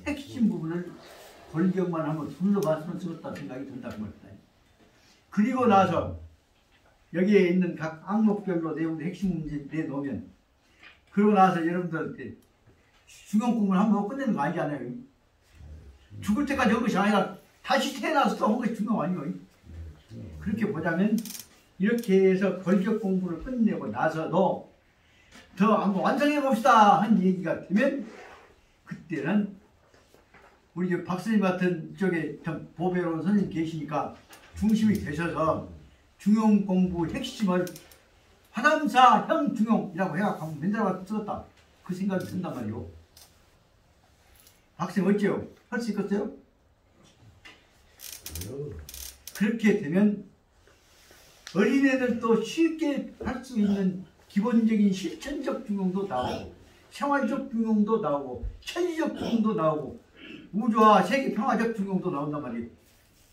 핵심 부분을 골격만 한번 둘러봤으면 좋겠다 생각이 든다고 말입니다. 그리고 나서 여기에 있는 각 항목별로 내용도 핵심 문제 내놓으면, 그러고 나서 여러분들한테 중용 공부를 한번 끝내는 거 아니잖아요. 죽을 때까지 한 것이 아니라 다시 태어나서 또 한 것이 중용 아니에요. 그렇게 보자면 이렇게 해서 골격 공부를 끝내고 나서도 더 한번 완성해 봅시다 한 얘기가 되면, 그때는 우리 박사님 같은 쪽에 참 보배로운 선생님 계시니까 중심이 되셔서 중용 공부 핵심을 화담사형 중용이라고 해갖고 한번 맨날 쓰겠다 그 생각이 든단 말이오. 박사님 어째요? 할 수 있겠어요? 그렇게 되면 어린애들도 쉽게 할 수 있는 기본적인 실천적 중용도 나오고, 생활적 중용도 나오고, 천리적 중용도 나오고, 우주와 세계 평화적 중용도 나온단 말이에요.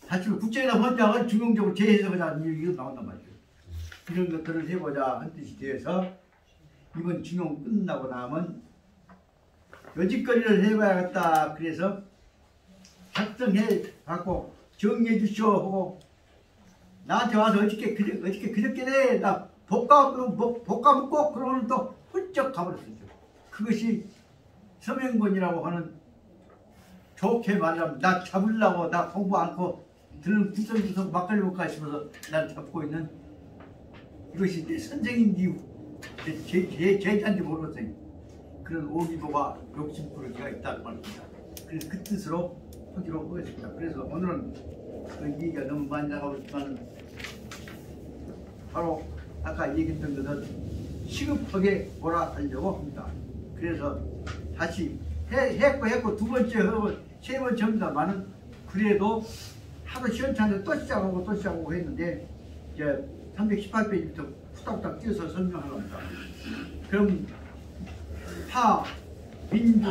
사실 국제회담 헌장을 중용적으로 재해석하자는 얘기가 나온단 말이에요. 이런 것들을 해보자 한 뜻이 되어서 이번 중용 끝나고 나면 여짓거리를 해봐야겠다. 그래서 작성해 갖고 정리해 주시오 하고 나한테 와서 어저께 그저께네 나 볶아 먹고 그러고는 또 훌쩍 가버렸어요. 그것이 서명권이라고 하는, 좋게 말하면 나 잡으려고 나 공부 않고 들은 구석구석 막걸리 먹까 싶어서 난 잡고 있는, 이것이 내 선생인지 제자인지 모르겠어요. 그런 오기도가 욕심부르기가 있다고 말입니다. 그래서 그 뜻으로 하기로 하겠습니다. 그래서 오늘은 그 얘기가 너무 많이 나가고 있지만 바로 아까 얘기했던 것은 시급하게 몰아가려고 합니다. 그래서 다시 했고 두 번째 하고 세 번째 합니다만은, 그래도 하루 시원찮게 또 시작하고 했는데 이제 318페이지부터 후딱후딱 띄어서 설명하랍니다. 그럼 타, 민주,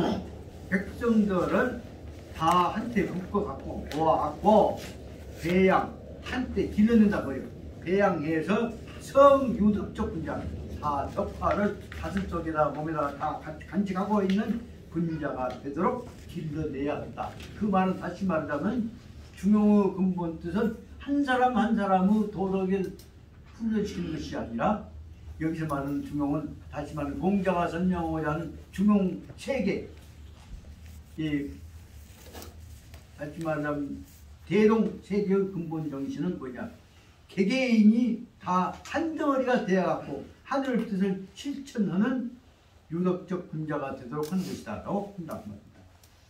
백성들을 다 한테 묶어갖고 모아갖고 배양, 한때 길러낸다 버려. 배양해서 성유덕적 분자, 다 덕화를 가슴 속에다 몸에다 다 간직하고 있는 분자가 되도록 길러내야 한다. 그 말은 다시 말하자면 중용의 근본 뜻은 한 사람 한 사람의 도덕을 훈련시키는 것이 아니라, 여기서 말하는 중용은 다시 말하는 공자가 설명하고자 하는 중용 세계, 다시 말하면 대동 세계의 근본 정신은 뭐냐? 개개인이 다 한 덩어리가 되어갖고 하늘 뜻을 실천하는 유덕적 분자가 되도록 하는 것이다 라고 한다고 말합니다.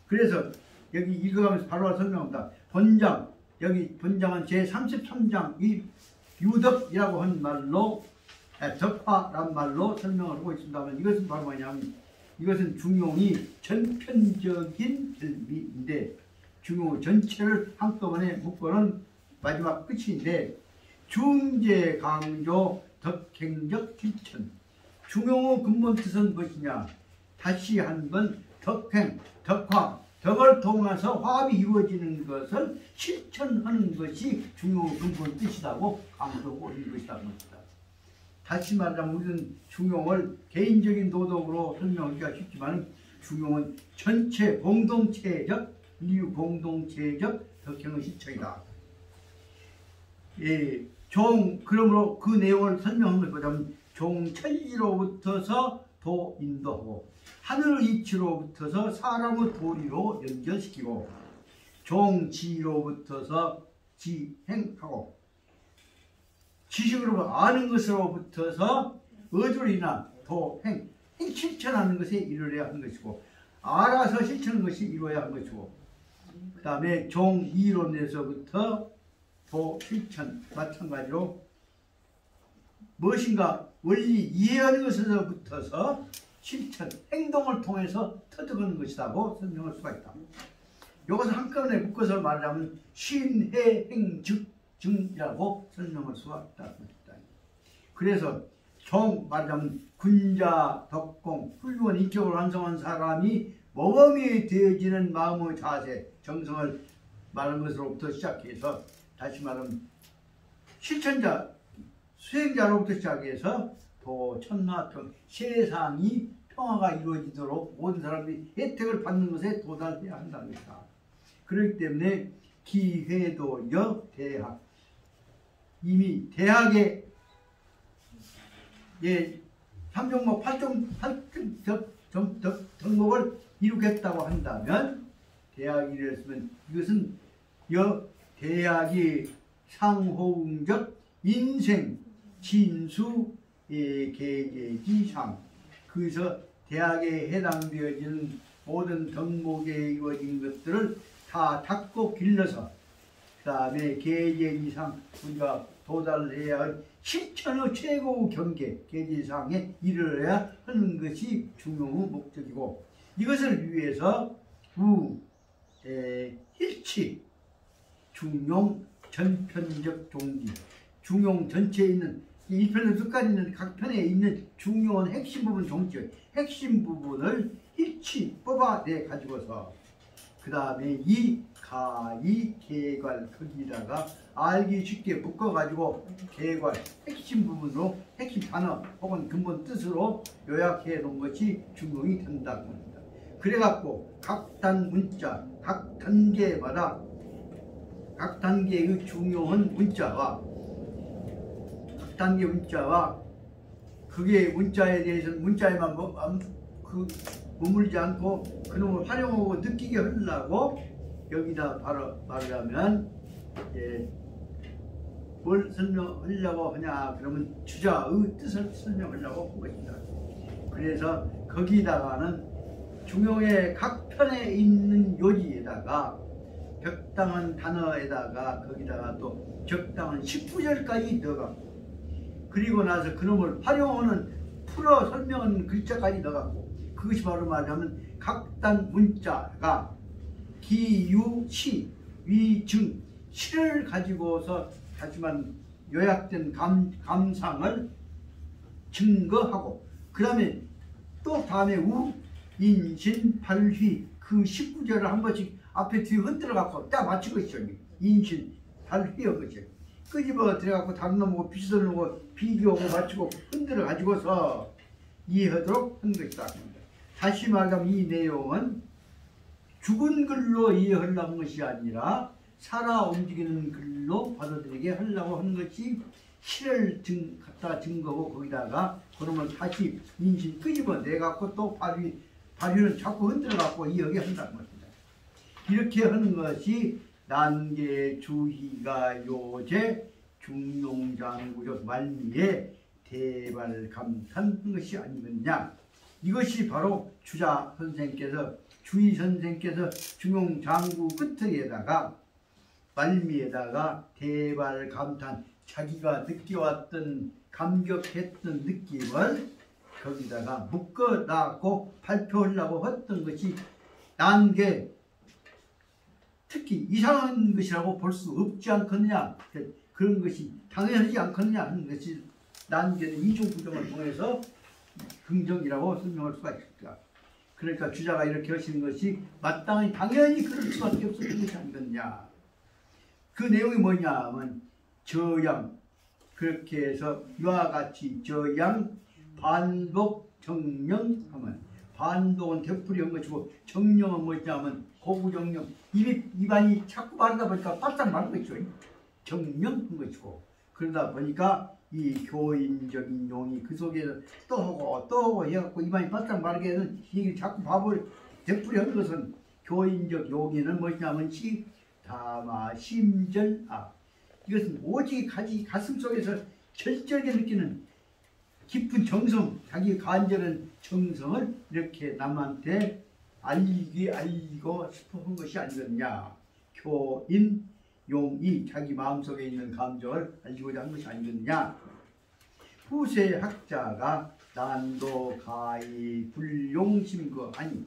그래서 여기 읽어가면서 바로 설명합니다. 본장, 여기 본장은 제33장 이 유덕이라고 하는 말로, 덕화란 말로 설명을 하고 있습니다만, 이것은 바로 뭐냐면 이것은 중용이 전편적인 별미인데, 중용 전체를 한꺼번에 묶어놓은 마지막 끝인데, 중재 강조 덕행적 실천. 중용의 근본 뜻은 무엇이냐? 다시 한번 덕행, 덕화, 덕을 통해서 화합이 이루어지는 것을 실천하는 것이 중용의 근본 뜻이라고 강조하고 있는 것이라고 합니다. 다시 말하자면 우리는 중용을 개인적인 도덕으로 설명하기가 쉽지만, 중용은 전체 공동체적, 인류 공동체적 덕행의 실천이다. 그러므로 그 내용을 설명한 걸 보자면, 종천리로부터서 도 인도하고, 하늘 이치로부터서 사람의 도리로 연결시키고, 종지로부터서 지행하고, 지식으로 아는 것으로부터서 의주로 인한 도행, 실천하는 것에 이르러야 하는 것이고, 알아서 실천하는 것이 이루어야 하는 것이고, 그 다음에 종이론에서부터 도 실천, 마찬가지로 무엇인가 원리 이해하는 것에서부터서 실천, 행동을 통해서 터득하는 것이라고 설명할 수가 있다. 이것을 한꺼번에 묶어서 말하자면 신해행즉증이라고 설명할 수가 있다. 그래서 종 말하자면 군자, 덕공, 훌륭한 인격을 완성한 사람이 모범이 되어지는 마음의 자세, 정성을 말하는 것으로부터 시작해서, 다시 말하면 실천자, 수행자로부터 시작해서 도천하평 세상이 평화가 이루어지도록 모든 사람들이 혜택을 받는 것에 도달해야 한답니다. 그렇기 때문에 기회도여 대학, 이미 대학의 삼종목 8종 덕목을 이루겠다고 한다면, 대학이 이랬으면 이것은 대학이 상호응적 인생 진수 계제지상, 그래서 대학에 해당되어지는 모든 덕목에 이루어진 것들을 다 닦고 길러서 그 다음에 계제 이상 우리가 도달해야 할 실천의 최고 경계 계제상에 이르러야 하는 것이 중용의 목적이고, 이것을 위해서 일치 중용 전편적 종기, 중용 전체에 있는 1편에서 끝까지 있는 각 편에 있는 중요한 핵심 부분 종지, 핵심 부분을 일치 뽑아내 가지고서 그 다음에 이 가이 계괄 거기다가 알기 쉽게 묶어 가지고 계괄 핵심 부분으로 핵심 단어 혹은 근본 뜻으로 요약해 놓은 것이 중용이 된다고 합니다. 그래 갖고 각 단 문자 각 단계마다 각 단계의 중요한 문자와 각 단계 문자와 그게 문자에 대해서는 문자에만 머물지 않고 그놈을 활용하고 느끼게 하려고 여기다 바로 말하면 뭘 설명하려고 하냐 그러면 주자의 뜻을 설명하려고 한 것이다. 그래서 거기다가는 중용의 각 편에 있는 요지에다가 적당한 단어에다가 거기다가 또 적당한 19절까지 넣어갖고 그리고 나서 그놈을 활용하는 풀어 설명하는 글자까지 넣어갖고 그것이 바로 말하면 각단 문자가 기유, 시, 위, 증, 시를 가지고서 하지만 요약된 감상을 증거하고 그 다음에 또 다음에 우, 인신, 발휘 그 19절을 한 번씩 앞에 뒤에 흔들어 갖고 딱 맞추고 있죠. 인신, 발휘한 거죠. 끄집어 들어갖고 다른 놈하고 비슷한 놈하고 비교하고 맞추고 흔들어 가지고서 이해하도록 한 것이다. 다시 말하면 이 내용은 죽은 글로 이해하려고 한 것이 아니라 살아 움직이는 글로 받아들이게 하려고 하는 것이 시를 갖다 증거하고 거기다가 그놈을 다시 인신 끄집어 내갖고 또 발휘는 자꾸 흔들어갖고 이해하게 한다는 것입니다. 이렇게 하는 것이 난계 주희가 요제 중용장구적 말미에 대발감탄한 것이 아니겠냐. 이것이 바로 주자 선생께서 주희 선생께서 중용장구 끝에다가 말미에다가 대발감탄 자기가 느껴왔던 감격했던 느낌을 거기다가 묶어놨고 발표하려고 했던 것이 난게 특히 이상한 것이라고 볼 수 없지 않겠느냐. 그런 것이 당연하지 않겠느냐 하는 것이 난게는 이중구정을 통해서 긍정이라고 설명할 수가 있을까. 그러니까 주자가 이렇게 하시는 것이 마땅히 당연히 그럴 수밖에 없었던 것이 아니겠냐. 그 내용이 뭐냐 하면 저양 그렇게 해서 이와 같이 저양 반복 정령 하면 반복은 되풀이한 것이고 정령은 뭐냐면 고구정령 입안이 자꾸 마르다 보니까 바짝 마른 것이죠. 정령한 것이고 그러다 보니까 이 교인적인 용이 그 속에서 또 하고 해갖고 입안이 바짝 마르게 되는 이게 자꾸 밥을 되풀이한 것은 교인적 용의는 뭐냐면 다마 심절아 이것은 오직 가슴 속에서 절절하게 느끼는 깊은 정성, 자기 간절한 정성을 이렇게 남한테 알리고 싶어 한 것이 아니겠냐. 교인, 용이 자기 마음속에 있는 감정을 알리고자 한 것이 아니겠냐. 후세 학자가 난도 가히 불용심거 아니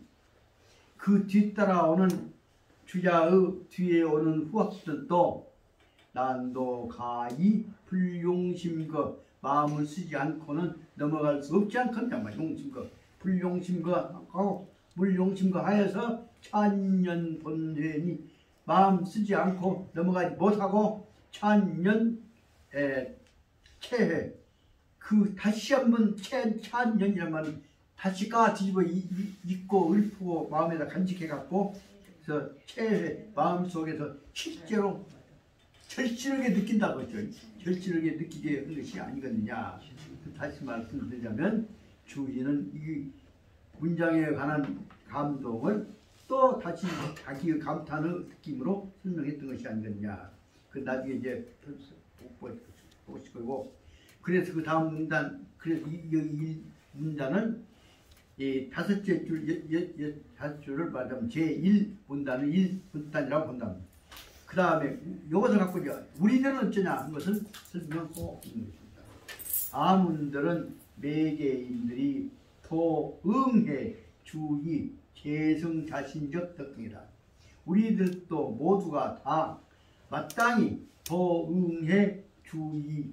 그 뒤따라오는 주자의 뒤에 오는 후학들도 난도 가히 불용심거 마음을 쓰지 않고는 넘어갈 수 없지 않겠냐. 용심거 불용심거하고 물용심거 하여서 천년 본회니 마음 쓰지 않고 넘어가지 못하고 천년 체회 그 다시 한번 천년이란 말은 다시 까 뒤집어 잊고 읊고 마음에다 간직해갖고 그래서 최 마음속에서 실제로 절실하게 느낀다고 했죠. 절실하게 느끼게 한 것이 아니거든요. 다시 말씀드리자면 주인은 이 문장에 관한 감동을 또 다시 자기의 감탄의 느낌으로 설명했던 것이 아니겠냐. 그 나중에 이제 보실 거고. 그래서 그 다음 문단, 그래서 이 문단은 이 다섯째 줄, 다섯 줄을 말하면 제1 문단을 1문단이라고 본다. 그 다음에 이것을 갖고 이제 우리들은 어쩌냐 한 것을 설명하고 있는 것입니다. 아문들은 매개인들이 도응해 주의 재성 자신적 덕행이다. 우리들도 모두가 다 마땅히 도응해 주의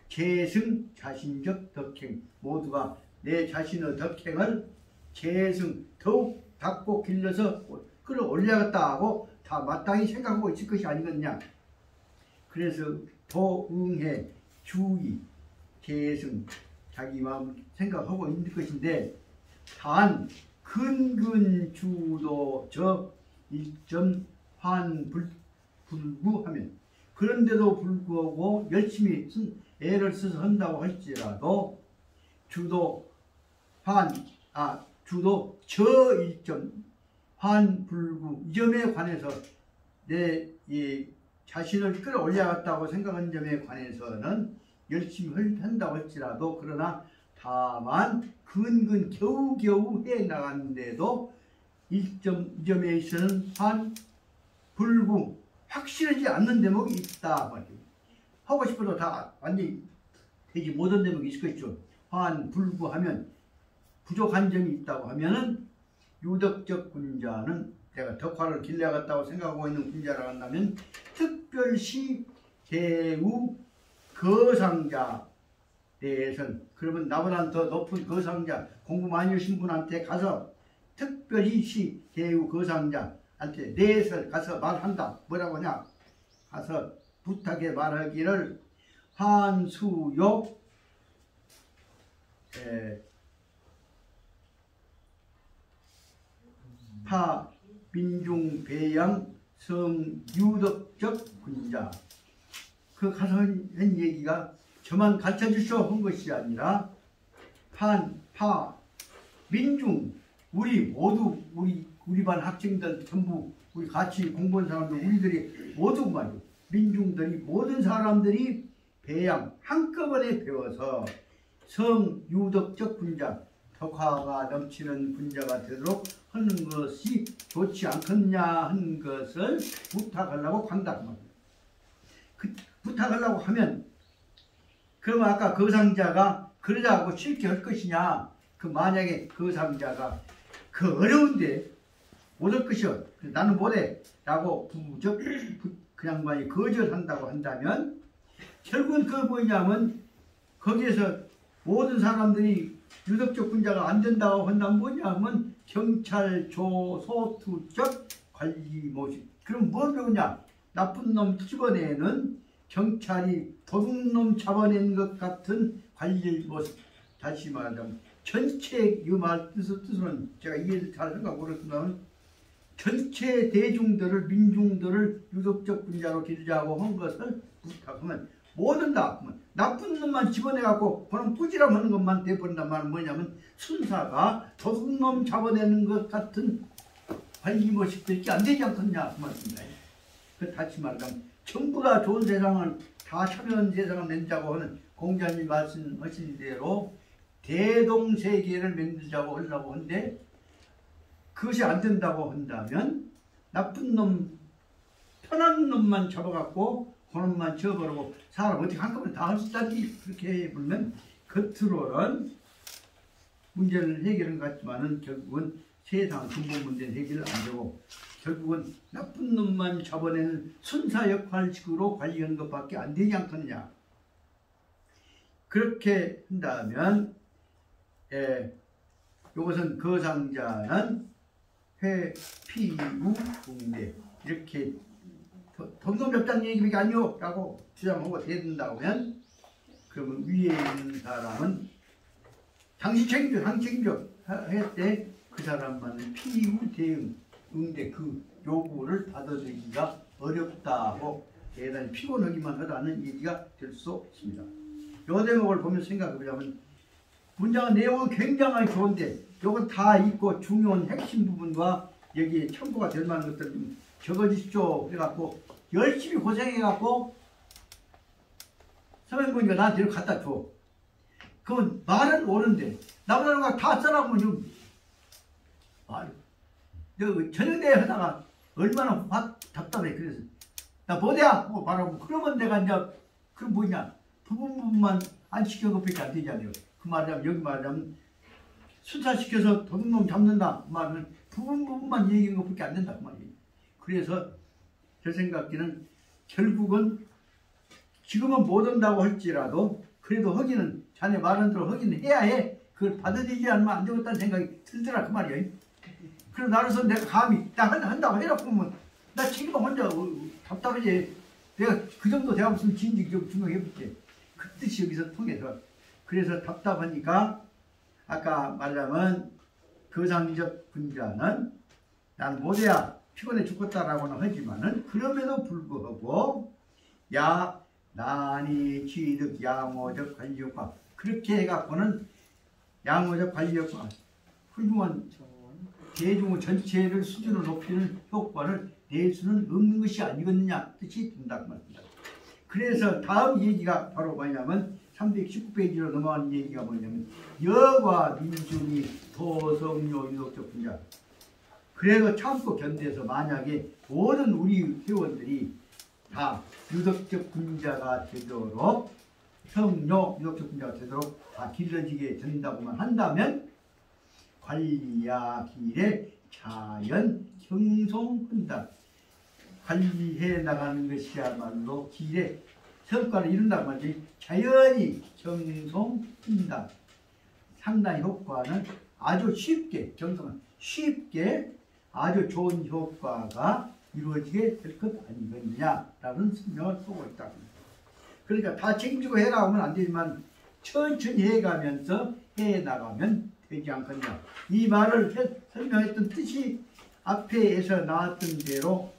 재성 자신적 덕행, 모두가 내 자신의 덕행을 재성 더욱 닦고 길러서 끌어올려야겠다 하고 다 마땅히 생각하고 있을 것이 아니겠냐. 그래서 도응해 주의 재성 자기 마음 생각하고 있는 것인데, 단 근근주도 저 일점 환불구하면, 그런데도 불구하고 열심히 애를 써서 한다고 할지라도 주도 저 일점 환불구 이 점에 관해서 내 이 자신을 끌어올려야겠다고 생각한 점에 관해서는 열심히 한다고 할지라도, 그러나 다만 근근 겨우겨우 해 나가는데도 이 점에 있어서는 환불구 확실하지 않는 대목이 있다 말이에요. 하고 싶어도 다 완전히 되지 못한 대목이 있을 것이죠. 환불구하면 부족한 점이 있다고 하면은 유덕적 군자는 내가 덕화를 길러야겠다고 생각하고 있는 군자라고 한다면 특별시 대우 거상자 대선, 그러면 나보다 더 높은 거상자 공부 많이 하신 분한테 가서 특별히 시 대우 거상자한테 넷을 가서 말한다. 뭐라고 하냐, 가서 부탁해 말하기를 한수요 파 민중 배양 성유덕적 군자. 그 가서 한 얘기가 저만 가르쳐 주시오 한 것이 아니라 파 민중 우리 모두 우리 반 학생들 전부 우리 같이 공부한 사람들 우리들이 모두 말이요, 민중들이 모든 사람들이 배양 한꺼번에 배워서 성유덕적 군자, 덕화가 넘치는 군자가 되도록 하는 것이 좋지 않겠냐 하는 것을 부탁하려고 한다. 부탁하려고 하면, 그러면 아까 거상자가 그러자고 쉽게 할 것이냐, 그 만약에 거상자가 그 어려운데 못할 것이요, 나는 못해 라고 부적 그 양반이 거절한다고 한다면, 결국은 그 뭐냐면 거기에서 모든 사람들이 유덕적 군자가 안 된다고 한다면 뭐냐면 경찰 조소투적 관리 모식. 그럼 뭘 배우냐, 나쁜 놈 집어내는 경찰이 도둑놈 잡아낸 것 같은 관리 모습. 다시 말하자면 전체 이 말 뜻으로는 제가 이해를 잘 생각하고 그렇지만 전체 대중들을 민중들을 유덕적 군자로 기르자고 한 것을 부탁하면 뭐든 다 나쁜 놈만 집어내갖고 그런 꾸지람 하는 것만 돼버린단 말은 뭐냐면 순사가 도둑놈 잡아내는 것 같은 관리 모습들이 안 되지 않겠냐 그 말씀입니다. 그 다시 말하자면 전부 다 좋은 세상을 다 참여한 세상을 낸다고 하는 공자님 말씀하신 대로 대동세계를 만들자고 하려고 하는데, 그것이 안 된다고 한다면 나쁜 놈 편한 놈만 잡아갖고 그놈만 지어버리고 사람 어떻게 한꺼번에 다 할 수 있다니, 그렇게 보면 겉으로는 문제를 해결한 것 같지만은 결국은 세상 근본 문제는 해결 안 되고 결국은 나쁜 놈만 잡아내는 순사 역할식으로 관리하는 것밖에 안 되지 않겠느냐. 그렇게 한다면 이것은 거상자는 회피우 공대 이렇게 덤덤잡다는 얘기밖에 아니오 라고 주장하고 대든다고 하면, 그러면 위에 있는 사람은 당신 책임져, 당신 책임져 했대. 그 사람만은 피후 대응 응대 그 요구를 받아들이기가 어렵다고 대단히 피곤하기만 하다는 얘기가 될 수 있습니다. 요 대목을 보면 생각해보자면 문장의 내용은 굉장히 좋은데 요건 다 있고 중요한 핵심 부분과 여기에 첨부가 될 만한 것들 좀 적어주십시오. 그래갖고 열심히 고생해갖고 서명보니까 나한테 이렇게 갖다 줘. 그건 말은 옳은데 나보다 다 써라고 좀 말. 저녁대회 하다가 얼마나 답답해. 그래서 나 뭐대야? 뭐 말하고 그러면 내가 이제 그 뭐냐 부분만 안 시킨 것밖에 안 되잖아요. 그 말하자면 여기 말하자면 순찰시켜서 도둑놈 잡는다 말은 부분만 얘기한 것밖에 안 된다 그 말이에요. 그래서 제 생각에는 결국은 지금은 못 온다고 할지라도 그래도 허기는 자네 말한 대로 허기는 해야 해. 그걸 받아들이지 않으면 안 되겠다는 생각이 들더라 그 말이에요. 그래서 나로서 내가 감히 딱 한다고 해놓고 보면 나 책임은 혼자 답답하지. 내가 그 정도 대학 없으면 진지 좀 증명해볼게. 그 뜻이 여기서 통해서. 그래서 답답하니까 아까 말하자면 거상적 분자는 난 못해야 피곤해 죽겠다라고는 하지만은 그럼에도 불구하고 야 난이 취득 양호적 관리효과 그렇게 해갖고는 양호적 관리효과 훌륭한 대중의 전체를 수준을 높이는 효과를 낼 수는 없는 것이 아니겠느냐 뜻이 든다고 말합니다. 그래서 다음 얘기가 바로 뭐냐면 319페이지로 넘어가는 얘기가 뭐냐면 여과 민중이 도성료 유독적 분자 그래도 참고 견뎌서 만약에 모든 우리 회원들이 다 유독적 분자가 되도록 성료 유독적 분자가 되도록 다 길러지게 된다고만 한다면 관리야 길에 자연 형성한다. 관리해 나가는 것이야말로 길에 성과를 이룬다고 말이지 자연히 형성한다. 상당히 효과는 아주 쉽게 정성은 쉽게 아주 좋은 효과가 이루어지게 될 것 아니겠느냐라는 설명을 하고 있다. 그러니까 다 책임지고 해라 하면 안 되지만 천천히 해가면서 해나가면 되지 않겠냐. 이 말을 설명했던 뜻이 앞에서 나왔던 대로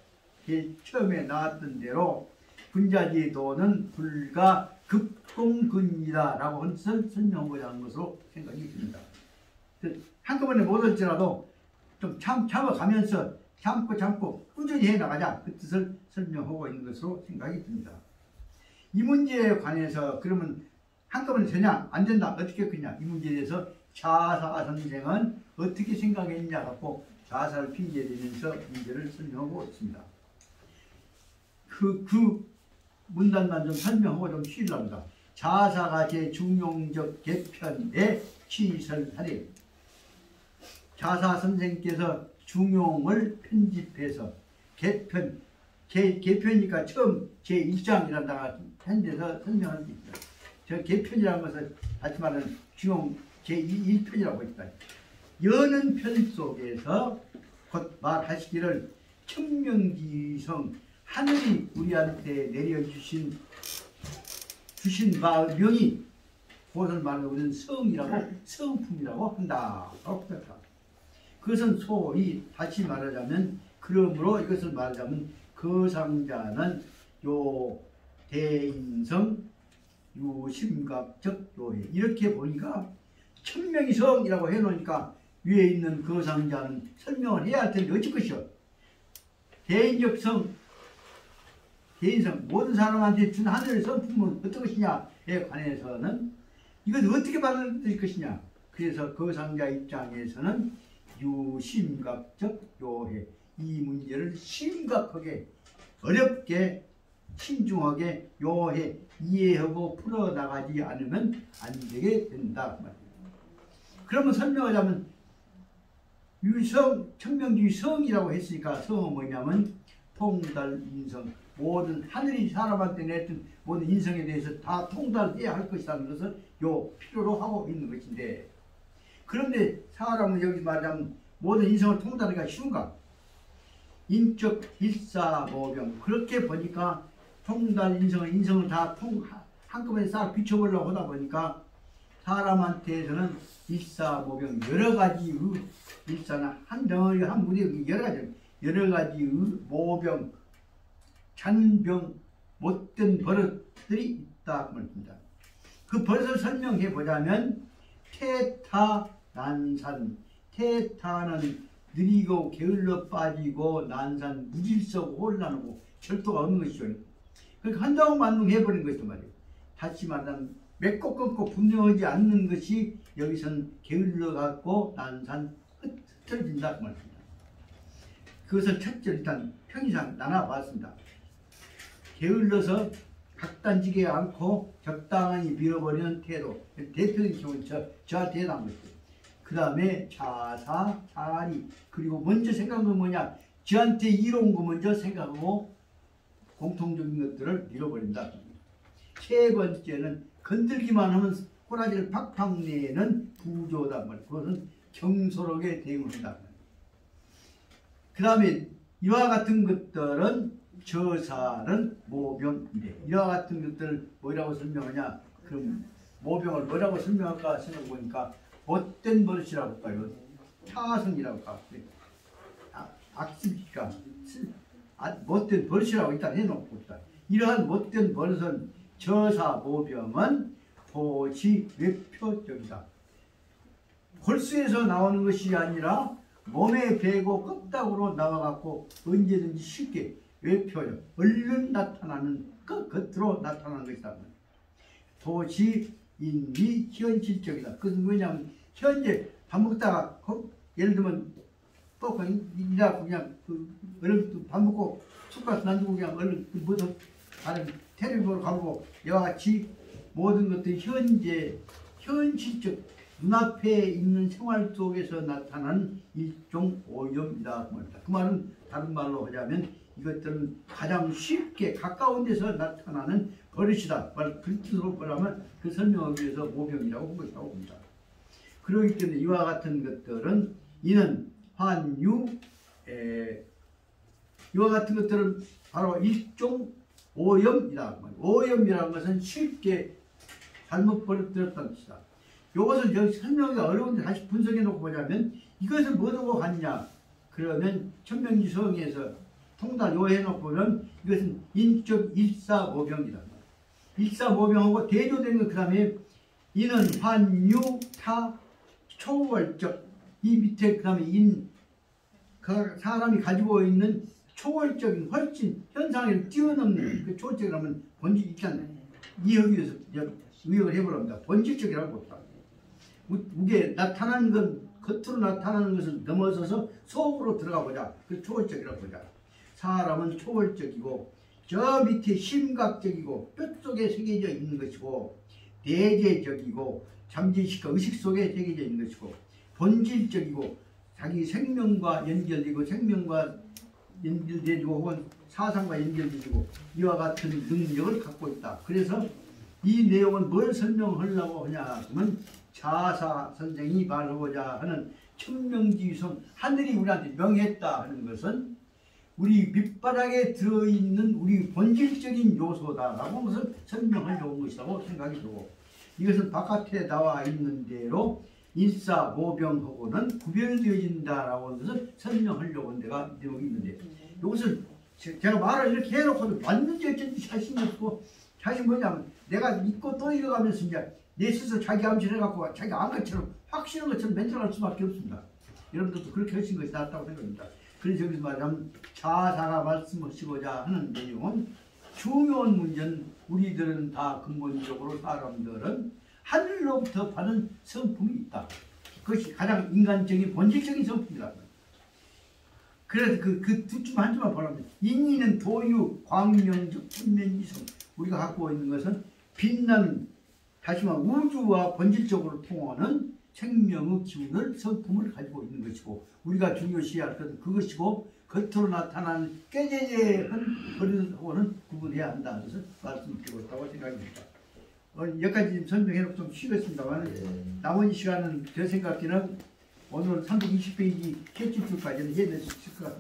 처음에 나왔던 대로 분자지도는 불가 급통근이다 라고 한 것을 설명하고자 하는 것으로 생각이 듭니다. 한꺼번에 못 할지라도 좀 참아가면서 참고 꾸준히 해나가자 그 뜻을 설명하고 있는 것으로 생각이 듭니다. 이 문제에 관해서 그러면 한꺼번에 되냐 안 된다 어떻게 그냐 이 문제에 대해서 자사 선생은 어떻게 생각했냐 갖고 자사를 핑계대면서 문제를 설명하고 있습니다. 그 문단만 좀 설명하고 좀 쉬려합니다. 자사가 제중용적 개편에 취설하래. 자사 선생께서 중용을 편집해서 개편, 개편이니까 처음 제1장이란다가 현재서 설명할 수 있다. 저 개편이라는 것을 다시 말하는 중용 제1편이라고 했다. 여는 편 속에서 곧 말하시기를 천명지성 하늘이 우리한테 내려주신 명이 그것을 말하는 성이라고 성품이라고 한다. 그것은 소위 다시 말하자면 그러므로 이것을 말하자면 거상자는 요 대인성 유심각적 요해 이렇게 보니까 천명이 성이라고 해놓으니까 위에 있는 거상자는 설명을 해야 할 텐데 어찌 것이요. 대인적 성 대인성 모든 사람한테 준 하늘의 성품은 어떤 것이냐에 관해서는 이건 어떻게 받아들일 것이냐. 그래서 거상자 입장에서는 유심각적 요해 이 문제를 심각하게 어렵게 신중하게 요해 이해하고 풀어나가지 않으면 안 되게 된다. 그러면 설명하자면 유성 천명주의 성이라고 했으니까 성은 뭐냐면 통달인성 모든 하늘이 사람한테 냈던 모든 인성에 대해서 다 통달해야 할 것이라는 것을 요 필요로 하고 있는 것인데 그런데 사람은 여기 말하자면 모든 인성을 통달하기가 쉬운가? 인적 일사모병 그렇게 보니까 통달 인성을 다 한꺼번에 싹 비춰보려고 하다 보니까 사람한테서는 일사모병 여러 가지의 일사는 한 덩어리 한 무리 여러 가지의 모병 잔병 못된 버릇들이 있다 말입니다. 그 버릇을 설명해 보자면 태타난산 태타는 느리고 게을러 빠지고 난산 무질서고 혼란하고 절도가 없는 것이죠. 그러니까 한다고 만능해버린 것이란 말이에요. 다시 말하면 맺고 끊고 분명하지 않는 것이 여기선 게을러 갖고 난산 흩어진다 그 말입니다. 그것을 첫째 일단 편의상 나눠봤습니다. 게을러서 각단지게 않고 적당히 밀어버리는 태도, 대표적인 경우는 저한테 해당한 것이죠. 그 다음에 자사, 자리, 그리고 먼저 생각한 건 뭐냐? 저한테 이로운 거 먼저 생각하고 공통적인 것들을 밀어버린다. 세 번째는 건들기만 하면 꼬라지를 팍팍 내는 부조다. 그것은 경솔하게 대응한다. 그 다음에 이와 같은 것들은 저살은 모병이래. 이와 같은 것들을 뭐라고 설명하냐? 그럼 모병을 뭐라고 설명할까 생각해보니까 못된 버릇이라고 할까요? 타성이라고 할까? 악습이니까 못된 버릇이라고 일단 해놓고 있다. 이러한 못된 버릇은 저사 모병은 도시 외표적이다. 골수에서 나오는 것이 아니라 몸에 배고 껍닥으로 나와갖고 언제든지 쉽게 외표적, 얼른 나타나는 그 겉으로 나타나는 것이다. 도시 인미 현실적이다. 그것은 뭐냐면 현재 밥 먹다가 예를 들면 뻑뻑 일하고 그냥 얼른 밥 먹고 숟가락 놔두고 그냥 얼른 뭐든 다른 텔레비 보러 가보고 이와 같이 모든 것들이 현재 현실적 눈앞에 있는 생활 속에서 나타나는 일종 오염이다. 그 말은 다른 말로 하자면 이것들은 가장 쉽게 가까운 데서 나타나는 버릇이다. 그 뜻으로 보라면 그 설명하기 위해서 모병이라고 한 것이라고 봅니다. 그렇기 때문에 이와 같은 것들은 이는 환유 이와 같은 것들은 바로 일종 오염이다. 오염이라는 것은 쉽게 잘못 버릇들었다는 뜻이다. 이것을 여기 설명하기가 어려운데 다시 분석해 놓고 보자면 이것을 뭐라고 하느냐? 그러면 천명지성에서 통달 요해 놓고 보면 이것은 인적 일사모병이다. 일사모병하고 대조되는 그 다음에 이는 환유타 초월적 이 밑에 그 다음에 그 사람이 가지고 있는 초월적인 훨씬 현상을 뛰어넘는 그 초월적이라면 본질 일단 이해하기 위해서 의역을 해보랍니다. 본질적이라고 봅니다. 우게 나타나는 건 겉으로 나타나는 것을 넘어서서 속으로 들어가 보자. 그 초월적이라고 보자. 사람은 초월적이고 저 밑에 심각적이고 뼛속에 새겨져 있는 것이고 대개적이고 잠재의식과 의식 속에 새겨져 있는 것이고 본질적이고 자기 생명과 연결되고 생명과 연결되고 혹은 사상과 연결되고 이와 같은 능력을 갖고 있다. 그래서 이 내용은 뭘 설명하려고 하냐 하면 자사 선생이 말하고자 하는 천명지성 하늘이 우리한테 명했다 하는 것은 우리 밑바닥에 들어있는 우리 본질적인 요소다라고 하는 것을 설명하려고 한 것이라고 생각이 들고 이것은 바깥에 나와 있는 대로 일사모병하고는 구별되어진다라고 하는 것을 설명하려고 한 데가 내용이 있는데 이것을 제가 말을 이렇게 해놓고도 맞는지 어쩐지 자신이 없고 자신 뭐냐면 내가 믿고 또 읽어가면서 이제 내 스스로 자기 암시해갖고 자기 안 것처럼 확신한 것처럼 멘트할 수밖에 없습니다. 여러분들도 그렇게 하신 것이 낫다고 생각합니다. 그래서 여기서 말하자면 자사가 말씀하시고자 하는 내용은 중요한 문제는 우리들은 다 근본적으로 사람들은 하늘로부터 받은 성품이 있다. 그것이 가장 인간적인 본질적인 성품이다. 그래서 그 두 줄 한 줄만 보라면 인이는 도유 광명적 천면이성 우리가 갖고 있는 것은 빛나는 다시 말해 우주와 본질적으로 통하는 생명의 기운을 성품을 가지고 있는 것이고 우리가 중요시할 것은 그것이고 겉으로 나타나는 깨재재한 버릇하고는 구분해야 한다는 것을 말씀드리고 있다고 생각합니다. 여기까지 좀 설명해놓고 좀 쉬겠습니다만 나머지 시간은 제 생각에는 오늘 320페이지 캐치줄까지는 이해될 수 있을 것 같습니다.